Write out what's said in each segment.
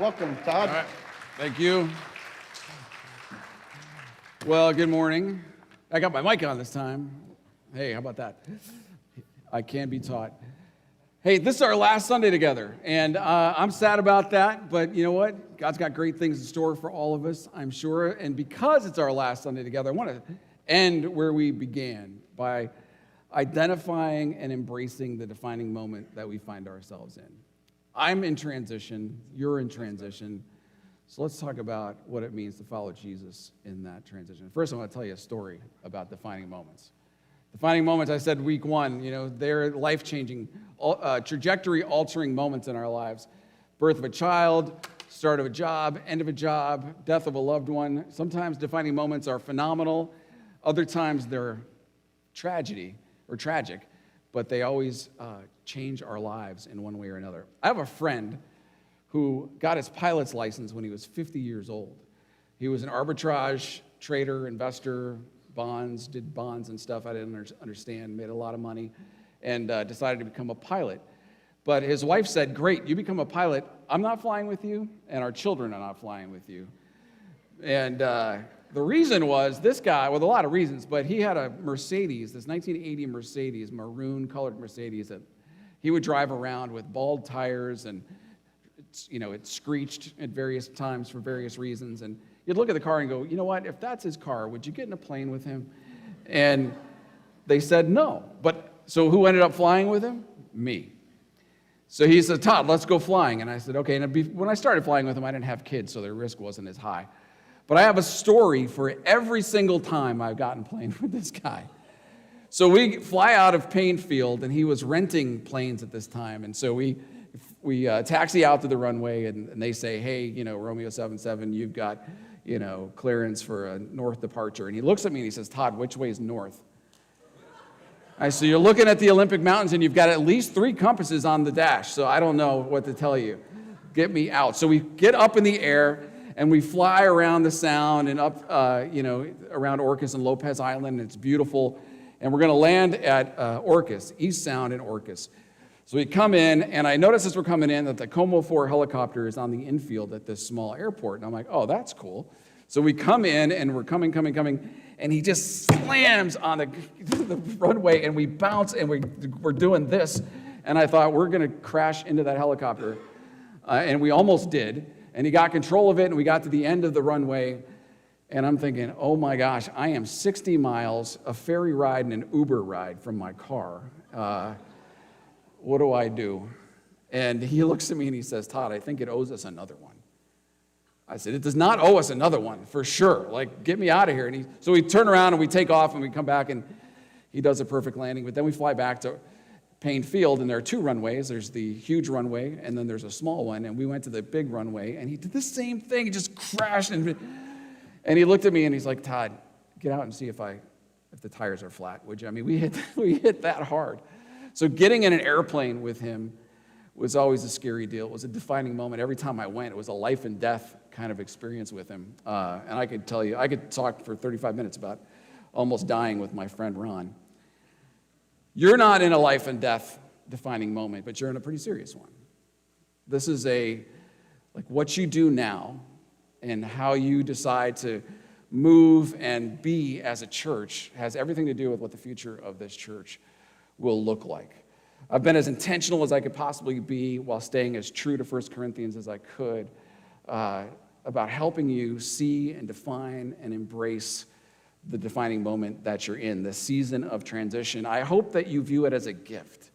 Welcome, Todd. All right. Thank you. Well, good morning. I got my mic on this time. Hey, how about that? I can be taught. Hey, this is our last Sunday together, and I'm sad about that, but you know what? God's got great things in store for all of us, I'm sure, and because it's our last Sunday together, I want to end where we began by identifying and embracing the defining moment that we find ourselves in. I'm in transition, you're in transition, so let's talk about what it means to follow Jesus in that transition. First, I want to tell you a story about defining moments. Defining moments, I said week one, they're life-changing, trajectory-altering moments in our lives. Birth of a child, start of a job, end of a job, death of a loved one. Sometimes defining moments are phenomenal. Other times they're tragic, but they always change our lives in one way or another. I have a friend who got his pilot's license when he was 50 years old. He was an arbitrage trader, investor, did bonds and stuff I didn't understand, made a lot of money, and decided to become a pilot. But his wife said, great, you become a pilot, I'm not flying with you, and our children are not flying with you. And the reason was, this guy, with a lot of reasons, but he had a Mercedes, this 1980 Mercedes, maroon-colored Mercedes, that he would drive around with bald tires, and it screeched at various times for various reasons, and you'd look at the car and go, you know what, if that's his car, would you get in a plane with him? And they said no. So who ended up flying with him? Me. So he said, Todd, let's go flying. And I said, okay. And when I started flying with him, I didn't have kids, so the risk wasn't as high. But I have a story for every single time I've gotten plane with this guy. So we fly out of Painfield, and he was renting planes at this time. And so we taxi out to the runway, and they say, hey, Romeo 77, you've got, clearance for a north departure. And he looks at me and he says, Todd, which way is north? I said, you're looking at the Olympic Mountains, and you've got at least 3 compasses on the dash, so I don't know what to tell you. Get me out. So we get up in the air, and we fly around the Sound and up, around Orcas and Lopez Island, and it's beautiful. And we're going to land at Orcas, East Sound in Orcas. So we come in, and I notice as we're coming in that the Como 4 helicopter is on the infield at this small airport. And I'm like, oh, that's cool. So we come in, and we're coming, and he just slams on the runway, and we bounce, and we're doing this. And I thought, we're going to crash into that helicopter. And we almost did. And he got control of it, and we got to the end of the runway. And I'm thinking, oh, my gosh, I am 60 miles, a ferry ride and an Uber ride from my car. What do I do? And he looks at me and he says, Todd, I think it owes us another one. I said, it does not owe us another one, for sure. Like, get me out of here. So we turn around and we take off and we come back and he does a perfect landing. But then we fly back to Painfield, and there are 2 runways. There's the huge runway and then there's a small one. And we went to the big runway and he did the same thing. He just crashed. And he looked at me and he's like, Todd, get out and see if the tires are flat, would you? I mean, we hit that hard. So getting in an airplane with him was always a scary deal. It was a defining moment. Every time I went, it was a life and death kind of experience with him. And I could tell you, I could talk for 35 minutes about almost dying with my friend Ron. You're not in a life and death defining moment, but you're in a pretty serious one. This is what you do now and how you decide to move and be as a church has everything to do with what the future of this church will look like. I've been as intentional as I could possibly be while staying as true to 1 Corinthians as I could about helping you see and define and embrace the defining moment that you're in, the season of transition. I hope that you view it as a gift.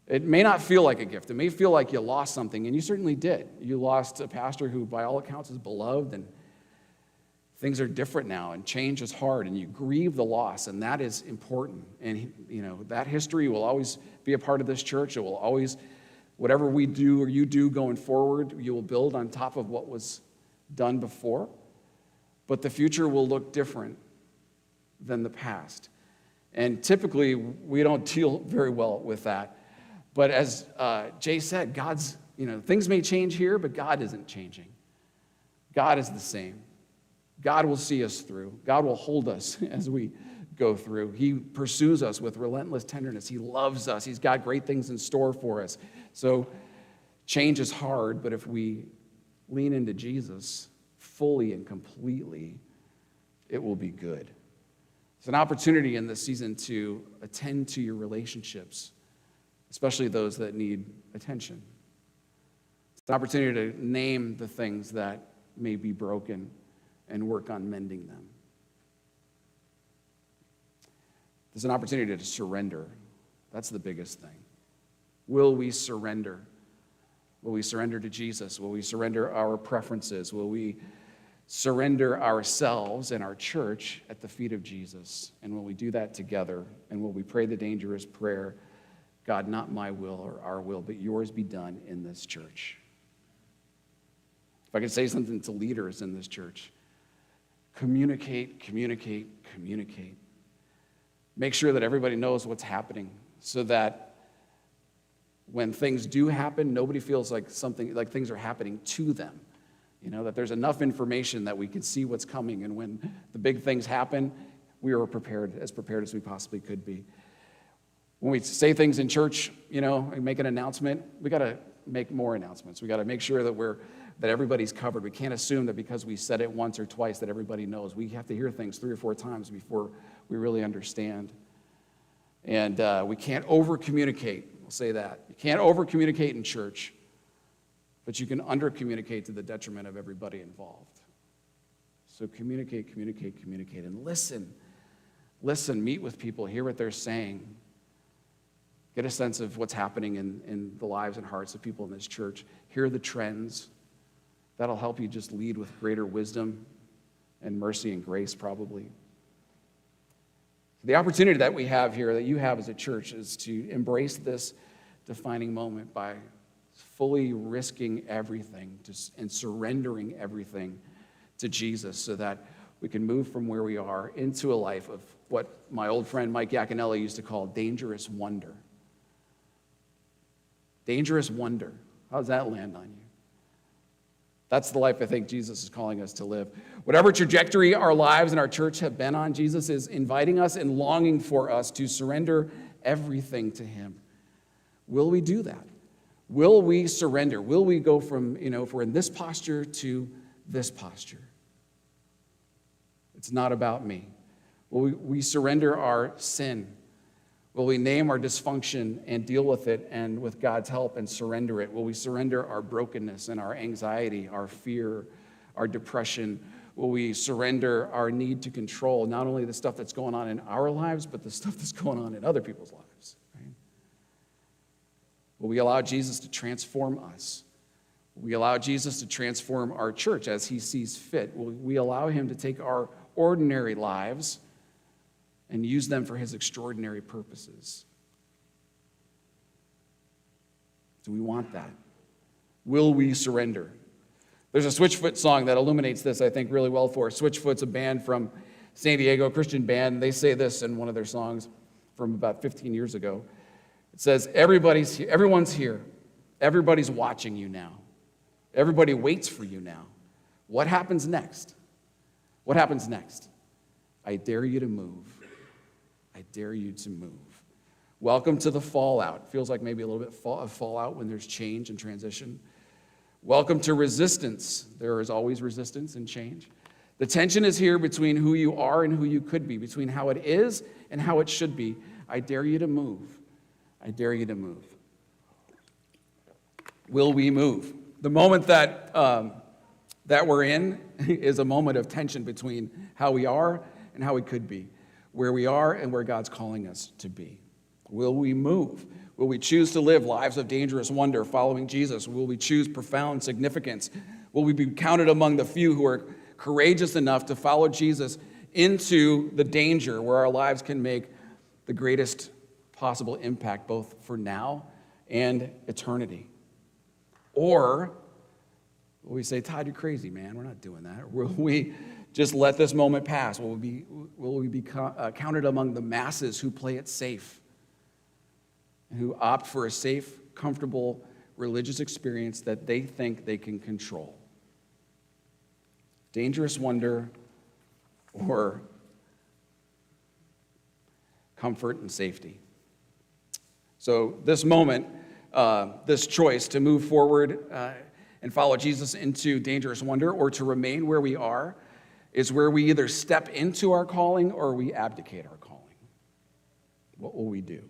It may not feel like a gift. It may feel like you lost something, and you certainly did. You lost a pastor who, by all accounts, is beloved, and things are different now, and change is hard, and you grieve the loss, and that is important. And, that history will always be a part of this church. It will always, whatever we do or you do going forward, you will build on top of what was done before. But the future will look different than the past. And typically, we don't deal very well with that. But as Jay said, God's, things may change here, but God isn't changing. God is the same. God will see us through. God will hold us as we go through. He pursues us with relentless tenderness. He loves us. He's got great things in store for us. So change is hard, but if we lean into Jesus fully and completely, it will be good. It's an opportunity in this season to attend to your relationships, especially those that need attention. It's an opportunity to name the things that may be broken and work on mending them. There's an opportunity to surrender. That's the biggest thing. Will we surrender? Will we surrender to Jesus? Will we surrender our preferences? Will we surrender ourselves and our church at the feet of Jesus? And will we do that together? And will we pray the dangerous prayer, God, not my will or our will, but yours be done in this church? If I could say something to leaders in this church, communicate, communicate, communicate. Make sure that everybody knows what's happening so that when things do happen, nobody feels like things are happening to them. You know, that there's enough information that we can see what's coming, and when the big things happen, we are prepared as we possibly could be. When we say things in church, you know, and make an announcement, we got to make more announcements. We got to make sure that everybody's covered. We can't assume that because we said it once or twice that everybody knows. We have to hear things 3 or 4 times before we really understand. And we can't over-communicate. We'll say that. You can't over-communicate in church, but you can under-communicate to the detriment of everybody involved. So communicate, communicate, communicate, and listen. Listen, meet with people, hear what they're saying. Get a sense of what's happening in the lives and hearts of people in this church. Hear the trends. That'll help you just lead with greater wisdom and mercy and grace, probably. The opportunity that we have here, that you have as a church, is to embrace this defining moment by fully risking everything and surrendering everything to Jesus so that we can move from where we are into a life of what my old friend Mike Yaconelli used to call dangerous wonder. Dangerous wonder. How does that land on you? That's the life I think Jesus is calling us to live. Whatever trajectory our lives and our church have been on, Jesus is inviting us and longing for us to surrender everything to him. Will we do that? Will we surrender? Will we go from, if we're in this posture to this posture? It's not about me. Will we surrender our sin? Will we name our dysfunction and deal with it and with God's help and surrender it? Will we surrender our brokenness and our anxiety, our fear, our depression? Will we surrender our need to control not only the stuff that's going on in our lives, but the stuff that's going on in other people's lives? Right? Will we allow Jesus to transform us? Will we allow Jesus to transform our church as he sees fit? Will we allow him to take our ordinary lives and use them for his extraordinary purposes? Do we want that? Will we surrender? There's a Switchfoot song that illuminates this, I think, really well for us. Switchfoot's a band from San Diego, a Christian band. They say this in one of their songs from about 15 years ago. It says, everyone's here. Everybody's watching you now. Everybody waits for you now. What happens next? What happens next? I dare you to move. I dare you to move. Welcome to the fallout. Feels like maybe a little bit of fallout when there's change and transition. Welcome to resistance. There is always resistance and change. The tension is here between who you are and who you could be, between how it is and how it should be. I dare you to move. I dare you to move. Will we move? The moment that we're in is a moment of tension between how we are and how we could be, where we are and where God's calling us to be. Will we move? Will we choose to live lives of dangerous wonder following Jesus? Will we choose profound significance? Will we be counted among the few who are courageous enough to follow Jesus into the danger where our lives can make the greatest possible impact both for now and eternity? Or will we say, Todd, you're crazy, man. We're not doing that. Or will we just let this moment pass? Will we be counted among the masses who play it safe and who opt for a safe, comfortable religious experience that they think they can control? Dangerous wonder or comfort and safety. So this moment, this choice to move forward and follow Jesus into dangerous wonder, or to remain where we are, is where we either step into our calling or we abdicate our calling. What will we do?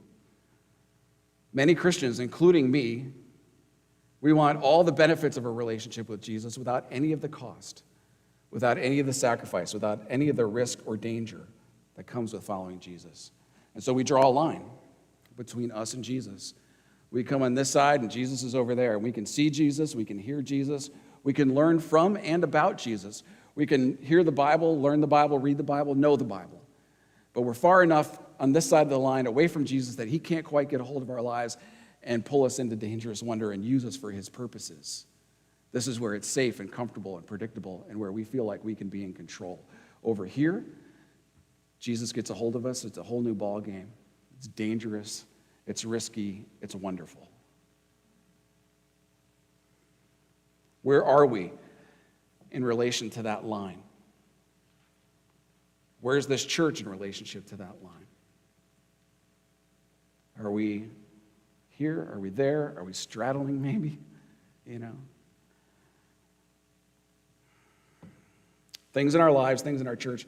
Many Christians, including me, we want all the benefits of a relationship with Jesus without any of the cost, without any of the sacrifice, without any of the risk or danger that comes with following Jesus. And so we draw a line between us and Jesus. We come on this side and Jesus is over there. And we can see Jesus, we can hear Jesus, we can learn from and about Jesus. We can hear the Bible, learn the Bible, read the Bible, know the Bible. But we're far enough on this side of the line away from Jesus that he can't quite get a hold of our lives and pull us into dangerous wonder and use us for his purposes. This is where it's safe and comfortable and predictable and where we feel like we can be in control. Over here, Jesus gets a hold of us. It's a whole new ball game. It's dangerous. It's risky. It's wonderful. Where are we in relation to that line? Where's this church in relationship to that line? Are we here? Are we there? Are we straddling maybe? Things in our lives, things in our church,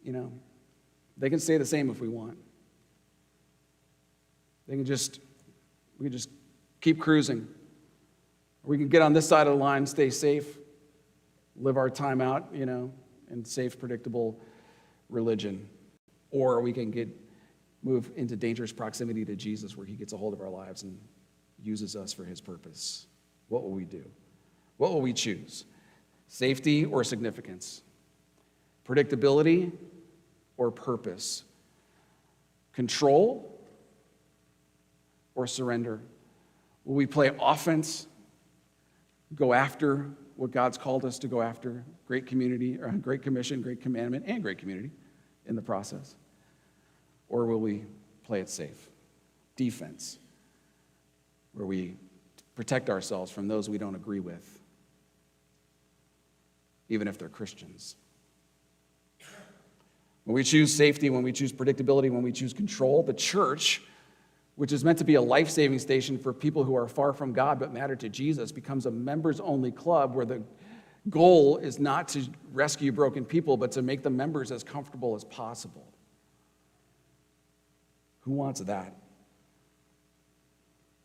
they can stay the same if we want. We can just keep cruising. We can get on this side of the line, stay safe, live our time out, in safe, predictable religion. Or we can move into dangerous proximity to Jesus where he gets a hold of our lives and uses us for his purpose. What will we do? What will we choose? Safety or significance? Predictability or purpose? Control or surrender? Will we play offense, go after what God's called us to go after? Great community, or great commission, great commandment, and great community in the process. Or will we play it safe? Defense, where we protect ourselves from those we don't agree with, even if they're Christians. When we choose safety, when we choose predictability, when we choose control, the church, which is meant to be a life-saving station for people who are far from God but matter to Jesus, becomes a members-only club where the goal is not to rescue broken people, but to make the members as comfortable as possible. Who wants that?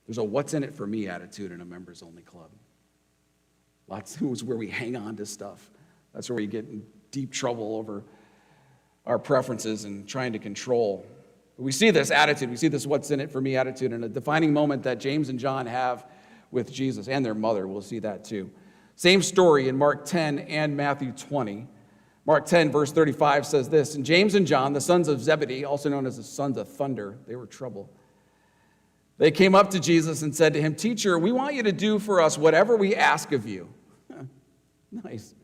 There's a what's in it for me attitude in a members-only club. Lots of where we hang on to stuff. That's where we get in deep trouble over our preferences and trying to control. We see this attitude, we see this what's in it for me attitude in a defining moment that James and John have with Jesus and their mother. We'll see that too. Same story in Mark 10 and Matthew 20. Mark 10, verse 35 says this, and James and John, the sons of Zebedee, also known as the sons of thunder, they were trouble. They came up to Jesus and said to him, Teacher, we want you to do for us whatever we ask of you. Nice.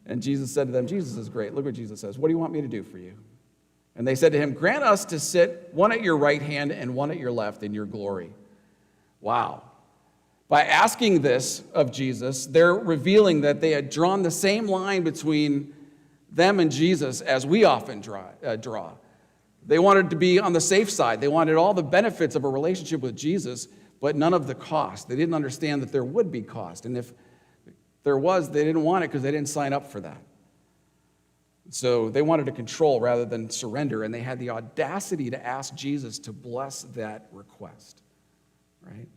And Jesus said to them, Jesus is great. Look what Jesus says. What do you want me to do for you? And they said to him, grant us to sit one at your right hand and one at your left in your glory. Wow. By asking this of Jesus, they're revealing that they had drawn the same line between them and Jesus as we often draw. They wanted to be on the safe side. They wanted all the benefits of a relationship with Jesus, but none of the cost. They didn't understand that there would be cost. And if there was, they didn't want it because they didn't sign up for that. So they wanted to control rather than surrender, and they had the audacity to ask Jesus to bless that request, right?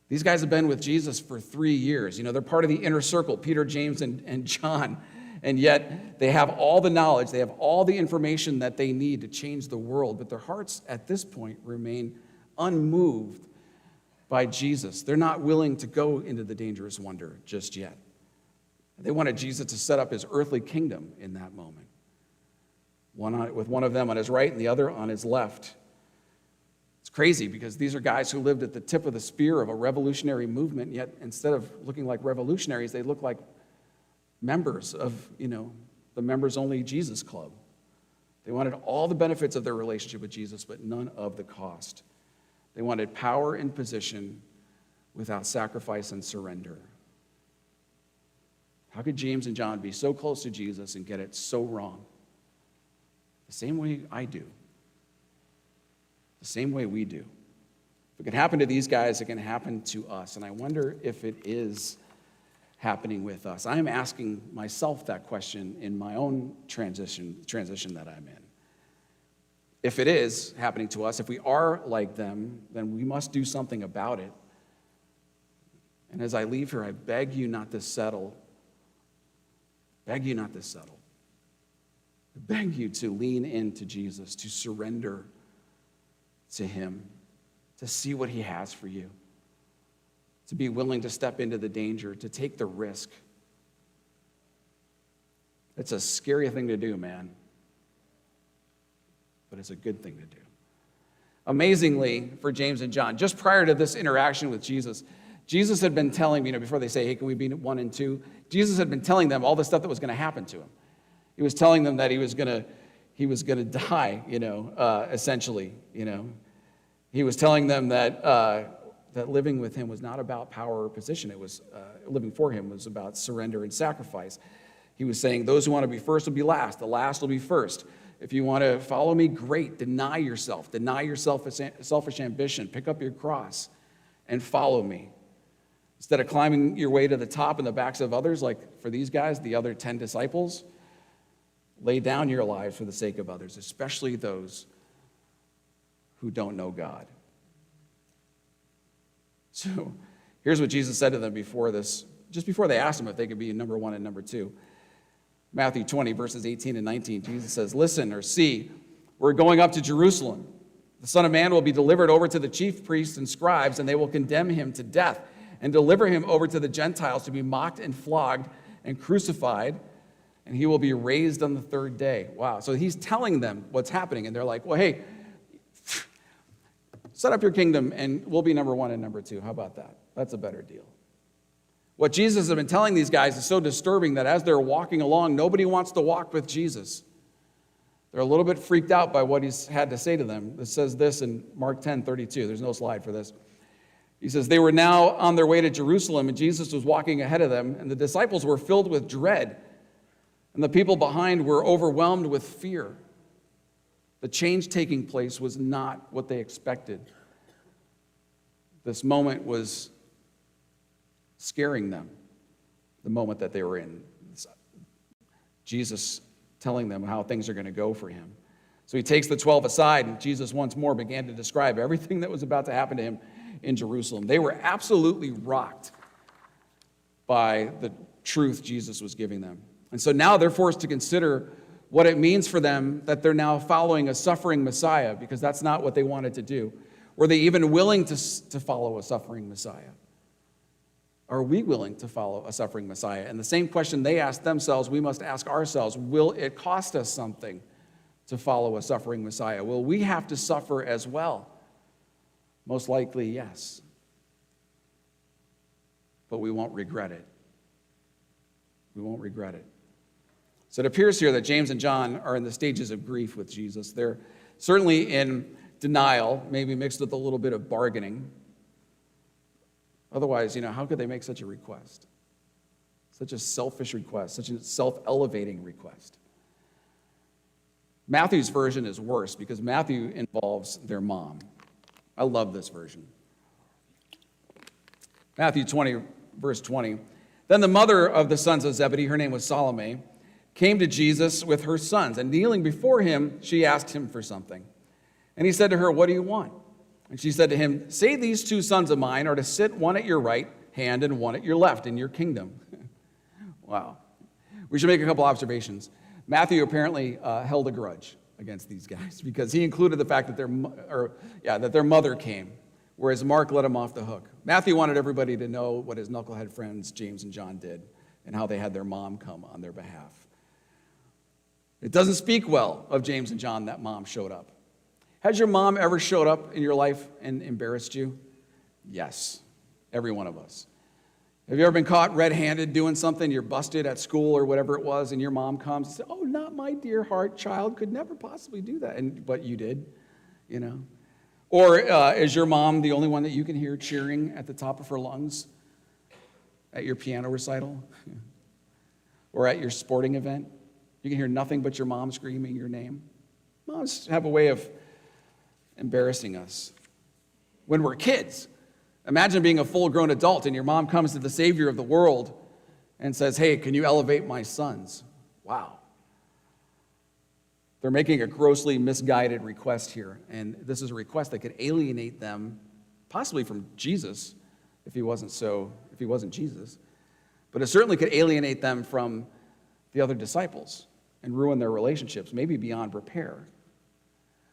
These guys have been with Jesus for 3 years. They're part of the inner circle, Peter, James, and John, and yet they have all the knowledge, they have all the information that they need to change the world, but their hearts at this point remain unmoved by Jesus. They're not willing to go into the dangerous wonder just yet. They wanted Jesus to set up his earthly kingdom in that moment, with one of them on his right and the other on his left. It's crazy because these are guys who lived at the tip of the spear of a revolutionary movement, yet instead of looking like revolutionaries, they look like members of, the members-only Jesus club. They wanted all the benefits of their relationship with Jesus, but none of the cost. They wanted power and position without sacrifice and surrender. How could James and John be so close to Jesus and get it so wrong? The same way I do. The same way we do. If it can happen to these guys, it can happen to us. And I wonder if it is happening with us. I'm asking myself that question in my own transition that I'm in. If it is happening to us, if we are like them, then we must do something about it. And as I leave here, I beg you not to settle. Beg you not to settle. I beg you to lean into Jesus, to surrender to him, to see what he has for you, to be willing to step into the danger, to take the risk. It's a scary thing to do, man, but it's a good thing to do. Amazingly, for James and John, just prior to this interaction with Jesus, Jesus had been telling, before they say, hey, can we be 1 and 2? Jesus had been telling them all the stuff that was going to happen to him. He was telling them that he was going to die, essentially, He was telling them that that living with him was not about power or position. It was living for him was about surrender and sacrifice. He was saying, those who want to be first will be last. The last will be first. If you want to follow me, great. Deny yourself. Deny your selfish ambition. Pick up your cross and follow me. Instead of climbing your way to the top in the backs of others, like for these guys, the other 10 disciples, lay down your lives for the sake of others, especially those who don't know God. So here's what Jesus said to them before this, just before they asked him if they could be number 1 and number 2. Matthew 20, verses 18 and 19, Jesus says, listen or see, we're going up to Jerusalem. The Son of Man will be delivered over to the chief priests and scribes, and they will condemn him to death and deliver him over to the Gentiles to be mocked and flogged and crucified, and he will be raised on the 3rd day. Wow. So he's telling them what's happening, and they're like, well, hey, set up your kingdom, and we'll be number 1 and number 2. How about that? That's a better deal. What Jesus has been telling these guys is so disturbing that as they're walking along, nobody wants to walk with Jesus. They're a little bit freaked out by what he's had to say to them. It says this in Mark 10:32. There's no slide for this. He says, they were now on their way to Jerusalem, and Jesus was walking ahead of them, and the disciples were filled with dread, and the people behind were overwhelmed with fear. The change taking place was not what they expected. This moment was scaring them, the moment that they were in. Jesus telling them how things are going to go for him. So he takes the 12 aside, and Jesus once more began to describe everything that was about to happen to him in Jerusalem. They were absolutely rocked by the truth Jesus was giving them. And so now they're forced to consider what it means for them that they're now following a suffering Messiah, because that's not what they wanted to do. Were they even willing to follow a suffering Messiah? Are we willing to follow a suffering Messiah? And the same question they asked themselves, we must ask ourselves. Will it cost us something to follow a suffering Messiah? Will we have to suffer as well? Most likely, yes. But we won't regret it. We won't regret it. So it appears here that James and John are in the stages of grief with Jesus. They're certainly in denial, maybe mixed with a little bit of bargaining. Otherwise, how could they make such a request? Such a selfish request, such a self-elevating request. Matthew's version is worse because Matthew involves their mom. I love this version. Matthew 20, verse 20. Then the mother of the sons of Zebedee, her name was Salome, came to Jesus with her sons, and kneeling before him, she asked him for something. And he said to her, what do you want? And she said to him, say these 2 sons of mine are to sit one at your right hand and one at your left in your kingdom. Wow. We should make a couple observations. Matthew apparently held a grudge against these guys because he included the fact that their mother came, whereas Mark let him off the hook. Matthew wanted everybody to know what his knucklehead friends James and John did and how they had their mom come on their behalf. It doesn't speak well of James and John that mom showed up. Has your mom ever showed up in your life and embarrassed you? Yes, every one of us. Have you ever been caught red-handed doing something, you're busted at school or whatever it was, and your mom comes and says, oh, not my dear heart child, could never possibly do that, but you did, Or is your mom the only one that you can hear cheering at the top of her lungs at your piano recital or at your sporting event? You can hear nothing but your mom screaming your name. Moms have a way of embarrassing us. when we're kids. Imagine being a full-grown adult and your mom comes to the Savior of the world and says, hey, can you elevate my sons? Wow. They're making a grossly misguided request here, and this is a request that could alienate them possibly from Jesus if he wasn't Jesus. But it certainly could alienate them from the other disciples and ruin their relationships, maybe beyond repair.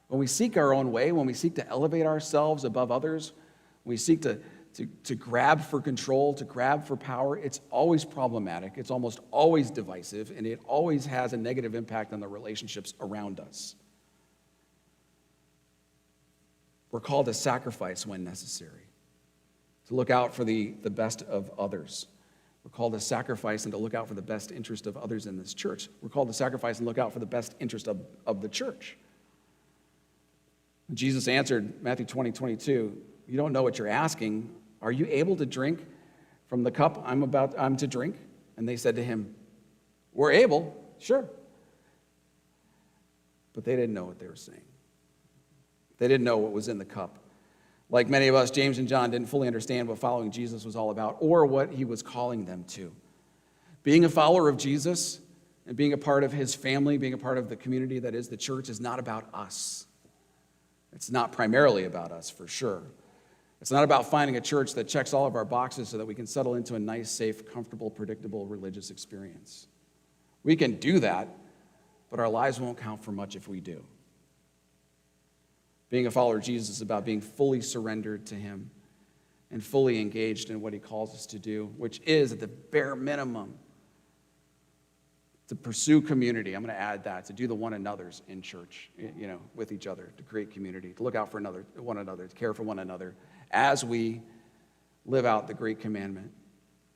When we seek our own way, when we seek to elevate ourselves above others, when we seek to grab for control, to grab for power, it's always problematic, it's almost always divisive, and it always has a negative impact on the relationships around us. We're called to sacrifice when necessary, to look out for the best of others. We're called to sacrifice and to look out for the best interest of others in this church. We're called to sacrifice and look out for the best interest of the church. Jesus answered, Matthew 20:22, you don't know what you're asking. Are you able to drink from the cup I'm to drink? And they said to him, we're able, sure. But they didn't know what they were saying. They didn't know what was in the cup. Like many of us, James and John didn't fully understand what following Jesus was all about or what he was calling them to. Being a follower of Jesus and being a part of his family, being a part of the community that is the church is not about us. It's not primarily about us, for sure. It's not about finding a church that checks all of our boxes so that we can settle into a nice, safe, comfortable, predictable religious experience. We can do that, but our lives won't count for much if we do. Being a follower of Jesus is about being fully surrendered to him and fully engaged in what he calls us to do, which is, at the bare minimum, to pursue community. I'm going to add that, to do the one another's in church, with each other, to create community, to look out for one another, to care for one another as we live out the great commandment.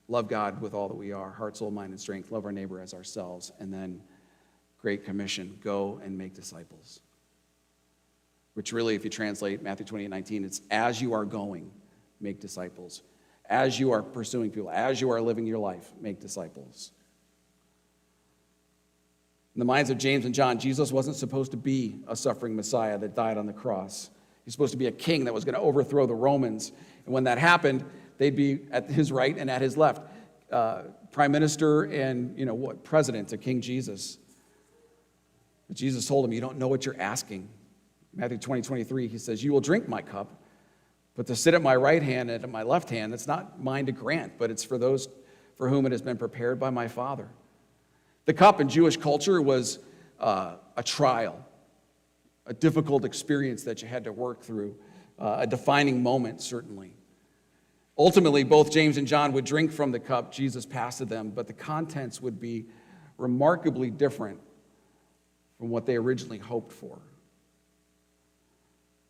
Love God with all that we are, heart, soul, mind, and strength. Love our neighbor as ourselves. And then Great Commission, go and make disciples. Which really, if you translate Matthew 28:19, it's as you are going, make disciples. As you are pursuing people, as you are living your life, make disciples. In the minds of James and John, Jesus wasn't supposed to be a suffering Messiah that died on the cross. He's supposed to be a king that was going to overthrow the Romans. And when that happened, they'd be at his right and at his left. Prime minister and, president to King Jesus. But Jesus told him, you don't know what you're asking. Matthew 20:23, he says, you will drink my cup, but to sit at my right hand and at my left hand, it's not mine to grant, but it's for those for whom it has been prepared by my Father. The cup in Jewish culture was a trial, a difficult experience that you had to work through, a defining moment, certainly. Ultimately, both James and John would drink from the cup Jesus passed to them, but the contents would be remarkably different from what they originally hoped for.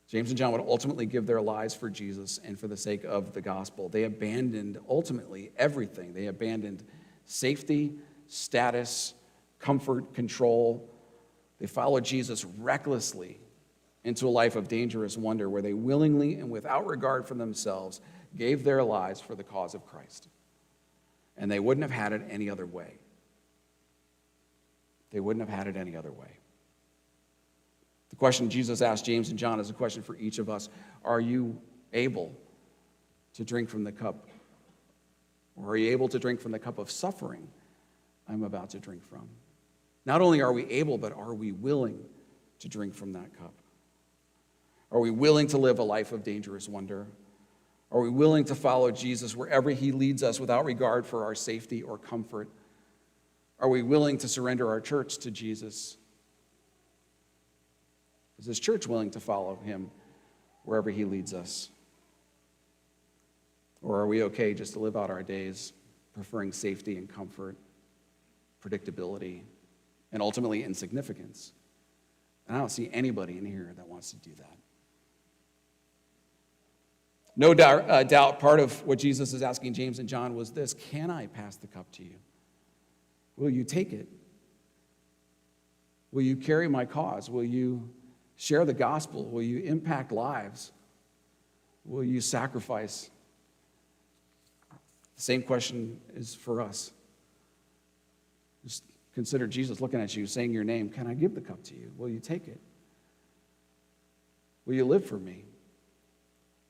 James and John would ultimately give their lives for Jesus and for the sake of the gospel. They abandoned, ultimately, everything. They abandoned safety, status, comfort, control. They followed Jesus recklessly into a life of dangerous wonder where they willingly and without regard for themselves gave their lives for the cause of Christ. And they wouldn't have had it any other way. They wouldn't have had it any other way. The question Jesus asked James and John is a question for each of us. Are you able to drink from the cup? Or are you able to drink from the cup of suffering I'm about to drink from? Not only are we able, but are we willing to drink from that cup? Are we willing to live a life of dangerous wonder? Are we willing to follow Jesus wherever he leads us without regard for our safety or comfort? Are we willing to surrender our church to Jesus? Is this church willing to follow him wherever he leads us? Or are we okay just to live out our days preferring safety and comfort, predictability, and ultimately insignificance? And I don't see anybody in here that wants to do that. No doubt part of what Jesus is asking James and John was this: can I pass the cup to you? Will you take it? Will you carry my cause? Will you share the gospel? Will you impact lives? Will you sacrifice? The same question is for us. Just consider Jesus looking at you, saying your name. Can I give the cup to you? Will you take it? Will you live for me?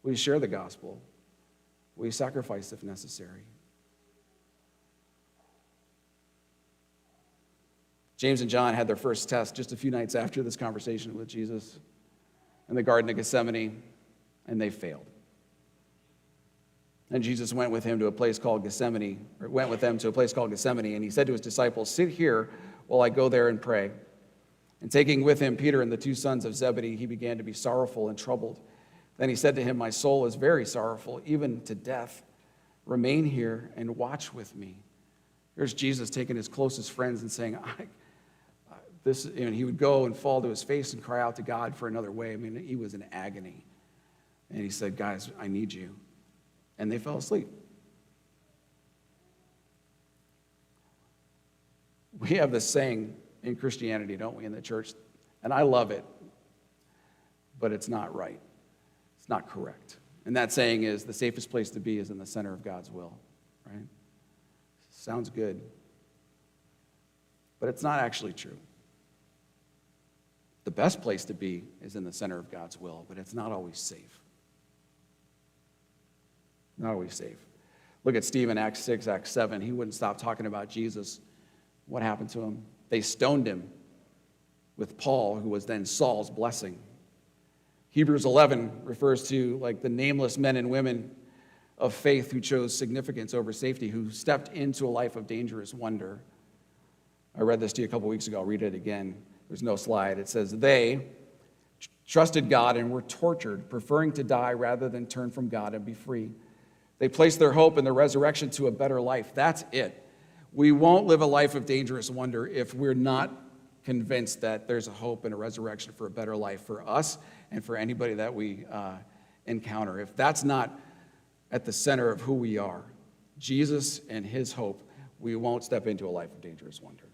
Will you share the gospel? Will you sacrifice if necessary? James and John had their first test just a few nights after this conversation with Jesus in the Garden of Gethsemane, and they failed. And Jesus went with them to a place called Gethsemane, and he said to his disciples, "Sit here while I go there and pray." And taking with him Peter and the two sons of Zebedee, he began to be sorrowful and troubled. Then he said to him, "My soul is very sorrowful, even to death. Remain here and watch with me." Here's Jesus taking his closest friends and saying, he would go and fall to his face and cry out to God for another way. I mean, he was in agony. And he said, "Guys, I need you." And they fell asleep. We have this saying in Christianity, don't we, in the church? And I love it, but it's not right. It's not correct. And that saying is, the safest place to be is in the center of God's will, right? Sounds good, but it's not actually true. The best place to be is in the center of God's will, but it's not always safe. Not always safe. Look at Stephen, Acts 6, Acts 7. He wouldn't stop talking about Jesus. What happened to him? They stoned him with Paul, who was then Saul's blessing. Hebrews 11 refers to like the nameless men and women of faith who chose significance over safety, who stepped into a life of dangerous wonder. I read this to you a couple weeks ago. I'll read it again. There's no slide. It says, "They trusted God and were tortured, preferring to die rather than turn from God and be free. They placed their hope in the resurrection to a better life." That's it. We won't live a life of dangerous wonder if we're not convinced that there's a hope and a resurrection for a better life for us and for anybody that we encounter. If that's not at the center of who we are, Jesus and his hope, we won't step into a life of dangerous wonder.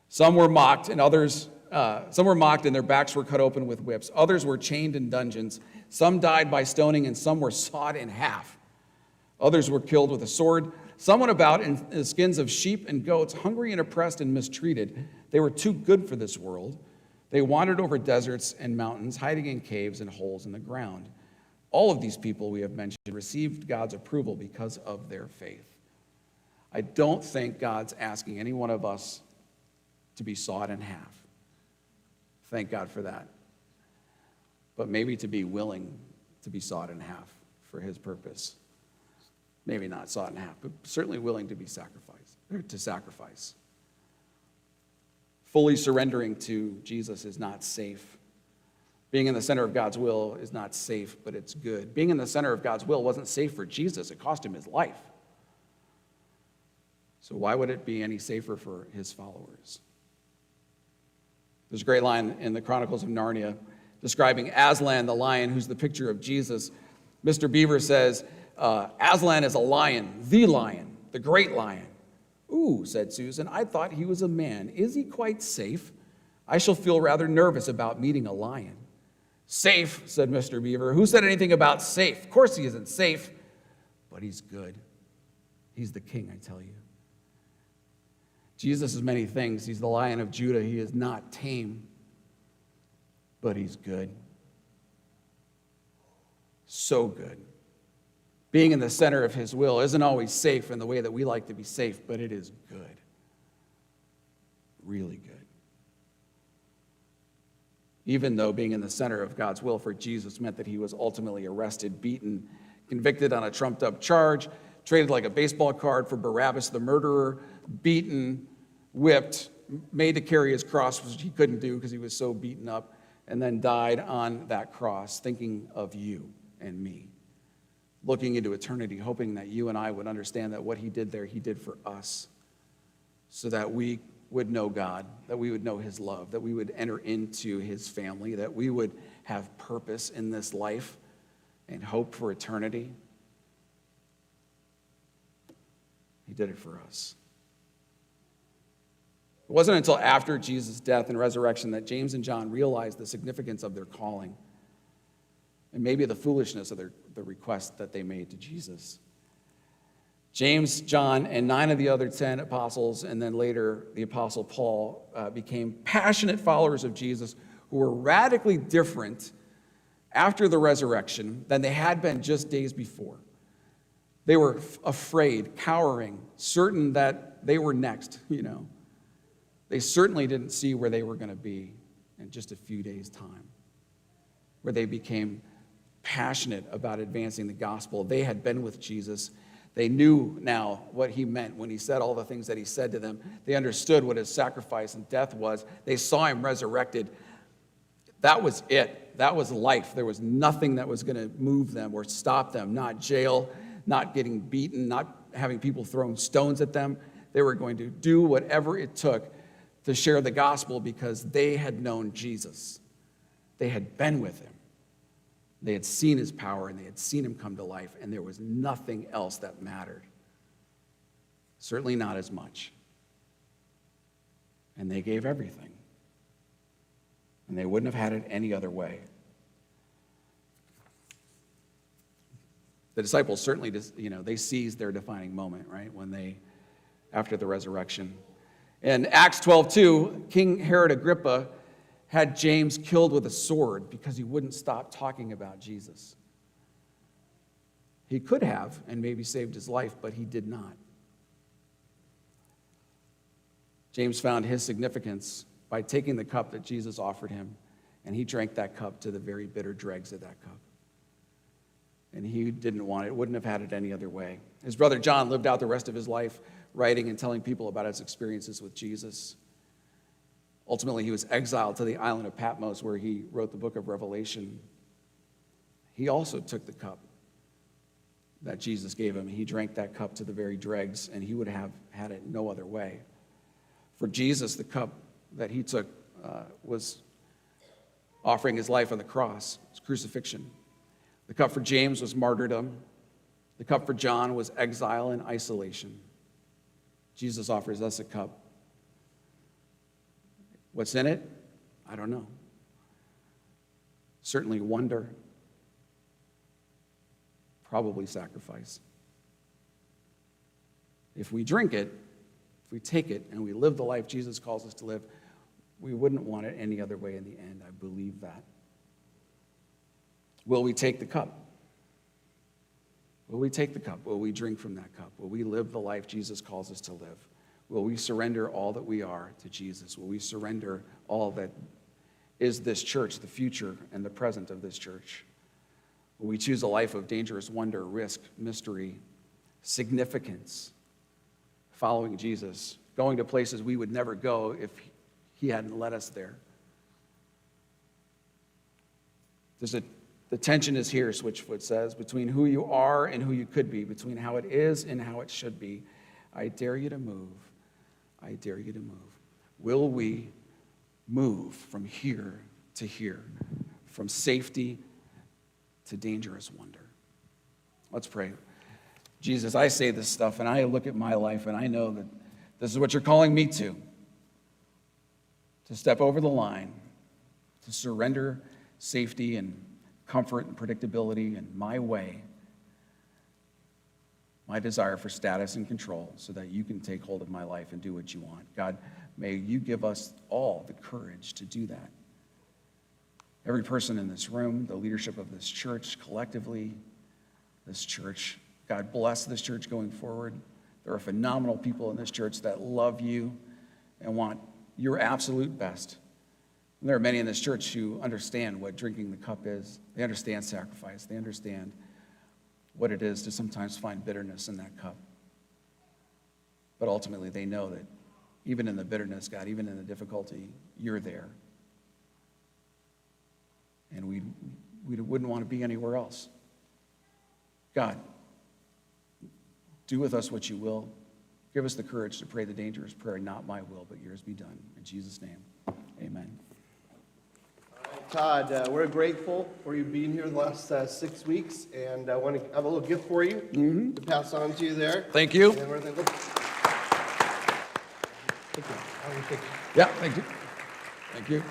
Some were mocked, and their backs were cut open with whips. Others were chained in dungeons. Some died by stoning, and some were sawed in half. Others were killed with a sword. Some went about in the skins of sheep and goats, hungry and oppressed and mistreated. They were too good for this world. They wandered over deserts and mountains, hiding in caves and holes in the ground. All of these people we have mentioned received God's approval because of their faith. I don't think God's asking any one of us to be sawed in half. Thank God for that. But maybe to be willing to be sawed in half for his purpose. Maybe not sawed in half, but certainly willing to be sacrificed, or to sacrifice. Fully surrendering to Jesus is not safe. Being in the center of God's will is not safe, but it's good. Being in the center of God's will wasn't safe for Jesus. It cost him his life. So why would it be any safer for his followers? There's a great line in the Chronicles of Narnia describing Aslan, the lion, who's the picture of Jesus. Mr. Beaver says, Aslan is a lion, the great lion. "Ooh," said Susan, "I thought he was a man. Is he quite safe? I shall feel rather nervous about meeting a lion." "Safe," said Mr. Beaver. "Who said anything about safe? Of course he isn't safe, but he's good. He's the king, I tell you." Jesus is many things. He's the Lion of Judah. He is not tame, but he's good. So good. Being in the center of his will isn't always safe in the way that we like to be safe, but it is good. Really good. Even though being in the center of God's will for Jesus meant that he was ultimately arrested, beaten, convicted on a trumped-up charge, traded like a baseball card for Barabbas the murderer, beaten, whipped, made to carry his cross, which he couldn't do because he was so beaten up, and then died on that cross, thinking of you and me, looking into eternity, hoping that you and I would understand that what he did there, he did for us, so that we would know God, that we would know his love, that we would enter into his family, that we would have purpose in this life and hope for eternity. He did it for us. It wasn't until after Jesus' death and resurrection that James and John realized the significance of their calling and maybe the foolishness of the request that they made to Jesus. James, John, and 9 of the other 10 apostles, and then later the apostle Paul, became passionate followers of Jesus who were radically different after the resurrection than they had been just days before. They were afraid, cowering, certain that they were next, They certainly didn't see where they were going to be in just a few days' time, where they became passionate about advancing the gospel. They had been with Jesus. They knew now what he meant when he said all the things that he said to them. They understood what his sacrifice and death was. They saw him resurrected. That was it. That was life. There was nothing that was going to move them or stop them. Not jail, not getting beaten, not having people throwing stones at them. They were going to do whatever it took to share the gospel because they had known Jesus. They had been with him. They had seen his power and they had seen him come to life, and there was nothing else that mattered. Certainly not as much. And they gave everything. And they wouldn't have had it any other way. The disciples certainly, they seized their defining moment, right, after the resurrection. In Acts 12:2, King Herod Agrippa had James killed with a sword because he wouldn't stop talking about Jesus. He could have and maybe saved his life, but he did not. James found his significance by taking the cup that Jesus offered him, and he drank that cup to the very bitter dregs of that cup. And he didn't want it, wouldn't have had it any other way. His brother John lived out the rest of his life writing and telling people about his experiences with Jesus. Ultimately, he was exiled to the island of Patmos, where he wrote the book of Revelation. He also took the cup that Jesus gave him. He drank that cup to the very dregs, and he would have had it no other way. For Jesus, the cup that he took was offering his life on the cross, his crucifixion. The cup for James was martyrdom. The cup for John was exile and isolation. Jesus offers us a cup. What's in it? I don't know. Certainly wonder. Probably sacrifice. If we drink it, if we take it, and we live the life Jesus calls us to live, we wouldn't want it any other way in the end. I believe that. Will we take the cup? Will we take the cup? Will we drink from that cup? Will we live the life Jesus calls us to live? Will we surrender all that we are to Jesus? Will we surrender all that is this church, the future and the present of this church? Will we choose a life of dangerous wonder, risk, mystery, significance, following Jesus, going to places we would never go if he hadn't led us there? The tension is here, Switchfoot says, between who you are and who you could be, between how it is and how it should be. I dare you to move. I dare you to move. Will we move from here to here, from safety to dangerous wonder? Let's pray. Jesus, I say this stuff, and I look at my life, and I know that this is what you're calling me to step over the line, to surrender safety and comfort and predictability and my way, my desire for status and control, so that you can take hold of my life and do what you want. God, may you give us all the courage to do that. Every person in this room, the leadership of this church, collectively, this church, God bless this church going forward. There are phenomenal people in this church that love you and want your absolute best. And there are many in this church who understand what drinking the cup is. They understand sacrifice. They understand what it is to sometimes find bitterness in that cup. But ultimately, they know that even in the bitterness, God, even in the difficulty, you're there. And we wouldn't want to be anywhere else. God, do with us what you will. Give us the courage to pray the dangerous prayer, not my will, but yours be done. In Jesus' name, amen. Todd, we're grateful for you being here the last 6 weeks, and I want to have a little gift for you to pass on to you there. Thank you. And we're gonna Yeah, thank you. Thank you.